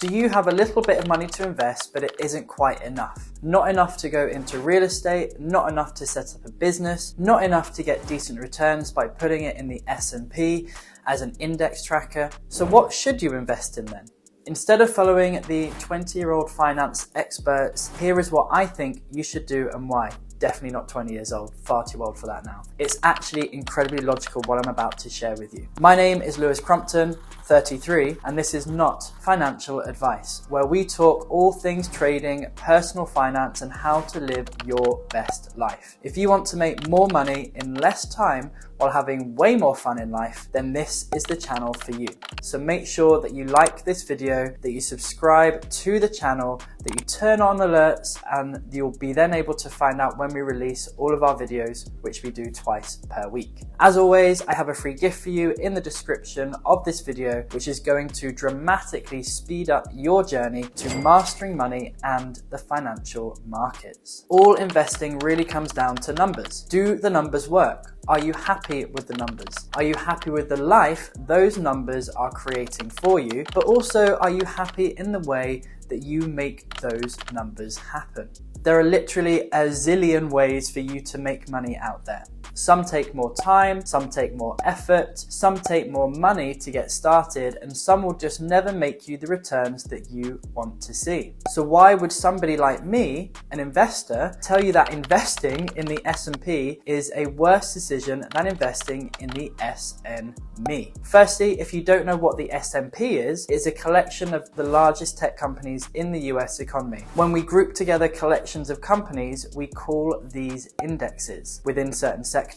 Do you have a little bit of money to invest, but it isn't quite enough? Not enough to go into real estate, not enough to set up a business, not enough to get decent returns by putting it in the S&P as an index tracker. So what should you invest in then? Instead of following the 20-year-old finance experts, here is what I think you should do and why. Definitely not 20 years old, far too old for that now. It's actually incredibly logical what I'm about to share with you. My name is Lewis Crumpton, 33, and this is not financial advice, where we talk all things trading, personal finance, and how to live your best life. If you want to make more money in less time while having way more fun in life, then this is the channel for you. So make sure that you like this video, that you subscribe to the channel, that you turn on alerts, and you'll be then able to find out when we release all of our videos, which we do twice per week. As always, I have a free gift for you in the description of this video, which is going to dramatically speed up your journey to mastering money and the financial markets. All investing really comes down to numbers. Do the numbers work? Are you happy with the numbers? Are you happy with the life those numbers are creating for you? But also, are you happy in the way that you make those numbers happen? There are literally a zillion ways for you to make money out there. Some take more time, some take more effort, some take more money to get started, and some will just never make you the returns that you want to see. So why would somebody like me, an investor, tell you that investing in the S&P is a worse decision than investing in the SNME? Firstly, if you don't know what the S&P is, it's a collection of the largest tech companies in the US economy. When we group together collections of companies, we call these indexes within certain sectors.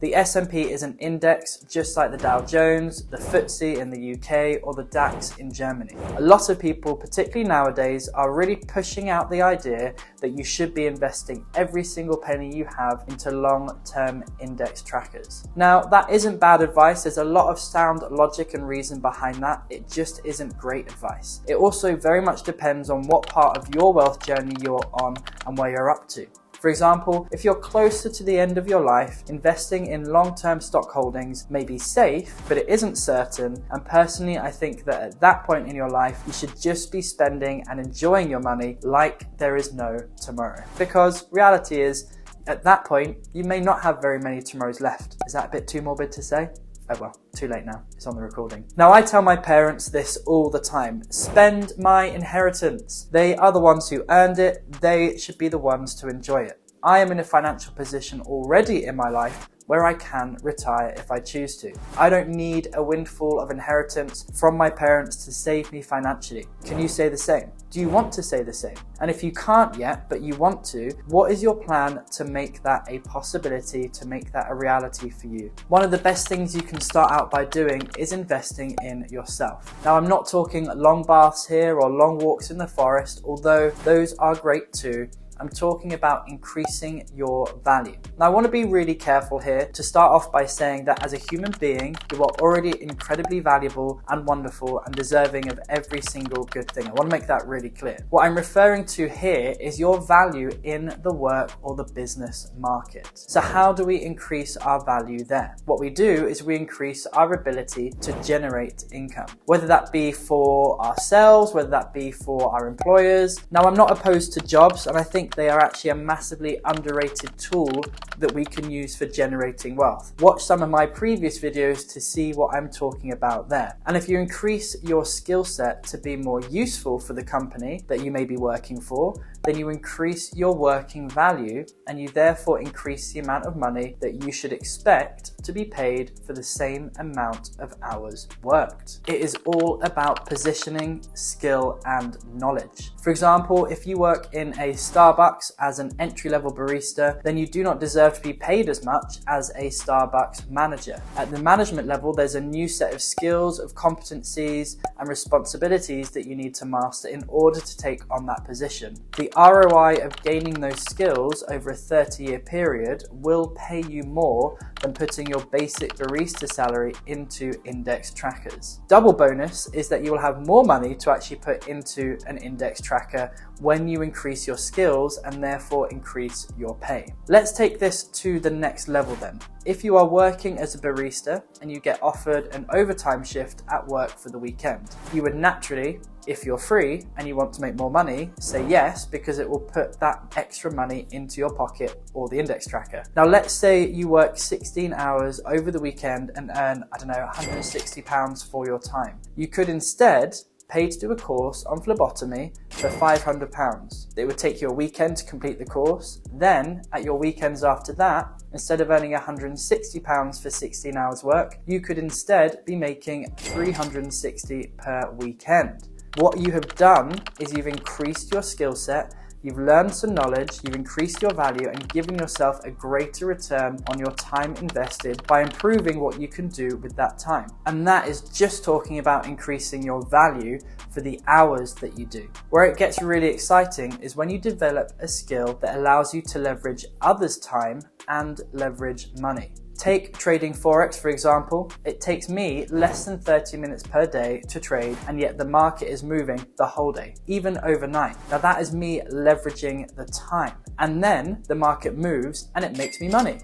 The S&P is an index just like the Dow Jones, the FTSE in the UK, or the DAX in Germany. A lot of people, particularly nowadays, are really pushing out the idea that you should be investing every single penny you have into long-term index trackers. Now, that isn't bad advice. There's a lot of sound logic and reason behind that. It just isn't great advice. It also very much depends on what part of your wealth journey you're on and where you're up to. For example, if you're closer to the end of your life, investing in long-term stock holdings may be safe, but it isn't certain. And personally, I think that at that point in your life, you should just be spending and enjoying your money like there is no tomorrow. Because reality is, at that point, you may not have very many tomorrows left. Is that a bit too morbid to say? Oh well, too late now, it's on the recording. Now I tell my parents this all the time, spend my inheritance. They are the ones who earned it, they should be the ones to enjoy it. I am in a financial position already in my life where I can retire if I choose to. I don't need a windfall of inheritance from my parents to save me financially. Can you say the same? Do you want to say the same? And if you can't yet, but you want to, what is your plan to make that a possibility, to make that a reality for you? One of the best things you can start out by doing is investing in yourself. Now, I'm not talking long baths here or long walks in the forest, although those are great too. I'm talking about increasing your value. Now, I want to be really careful here to start off by saying that as a human being, you are already incredibly valuable and wonderful and deserving of every single good thing. I want to make that really clear. What I'm referring to here is your value in the work or the business market. So how do we increase our value there? What we do is we increase our ability to generate income, whether that be for ourselves, whether that be for our employers. Now, I'm not opposed to jobs, and I think they are actually a massively underrated tool that we can use for generating wealth. Watch some of my previous videos to see what I'm talking about there. And if you increase your skill set to be more useful for the company that you may be working for, then you increase your working value and you therefore increase the amount of money that you should expect to be paid for the same amount of hours worked. It is all about positioning, skill, and knowledge. For example, if you work in a Starbucks as an entry-level barista, then you do not deserve to be paid as much as a Starbucks manager. At the management level, there's a new set of skills, of competencies, and responsibilities that you need to master in order to take on that position. The ROI of gaining those skills over a 30-year period will pay you more than putting your basic barista salary into index trackers. Double bonus is that you will have more money to actually put into an index tracker when you increase your skills and therefore increase your pay. Let's take this to the next level then. If you are working as a barista and you get offered an overtime shift at work for the weekend, you would naturally, If you're free and you want to make more money, say yes, because it will put that extra money into your pocket or the index tracker. Now, let's say you work 16 hours over the weekend and earn, I don't know, £160 for your time. You could instead pay to do a course on phlebotomy for £500. It would take you a weekend to complete the course. Then, at your weekends after that, instead of earning £160 for 16 hours work, you could instead be making £360 per weekend. What you have done is you've increased your skill set, you've learned some knowledge, you've increased your value and given yourself a greater return on your time invested by improving what you can do with that time. And that is just talking about increasing your value for the hours that you do. Where it gets really exciting is when you develop a skill that allows you to leverage others' time and leverage money. Take trading Forex, for example. It takes me less than 30 minutes per day to trade, and yet the market is moving the whole day, even overnight. Now that is me leveraging the time. And then the market moves and it makes me money.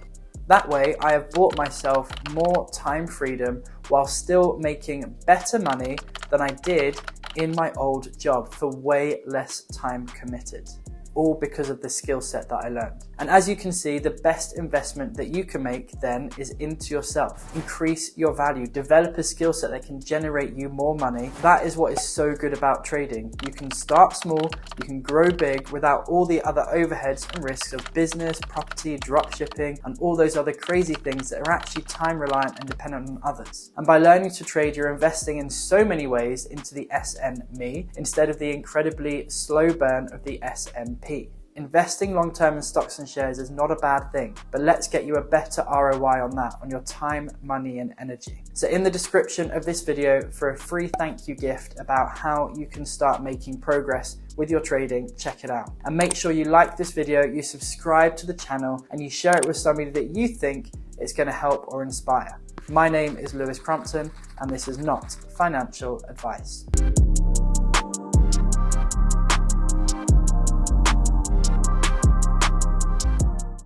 That way, I have bought myself more time freedom while still making better money than I did in my old job for way less time committed. All because of the skill set that I learned. And as you can see, the best investment that you can make then is into yourself. Increase your value, develop a skill set that can generate you more money. That is what is so good about trading. You can start small, you can grow big without all the other overheads and risks of business, property, drop shipping, and all those other crazy things that are actually time reliant and dependent on others. And by learning to trade, you're investing in so many ways into the SNME instead of the incredibly slow burn of the SMP. Investing long-term in stocks and shares is not a bad thing, but let's get you a better ROI on that, on your time, money, and energy. So in the description of this video for a free thank you gift about how you can start making progress with your trading, check it out. And make sure you like this video, you subscribe to the channel, and you share it with somebody that you think it's going to help or inspire. My name is Lewis Crompton, and this is not financial advice.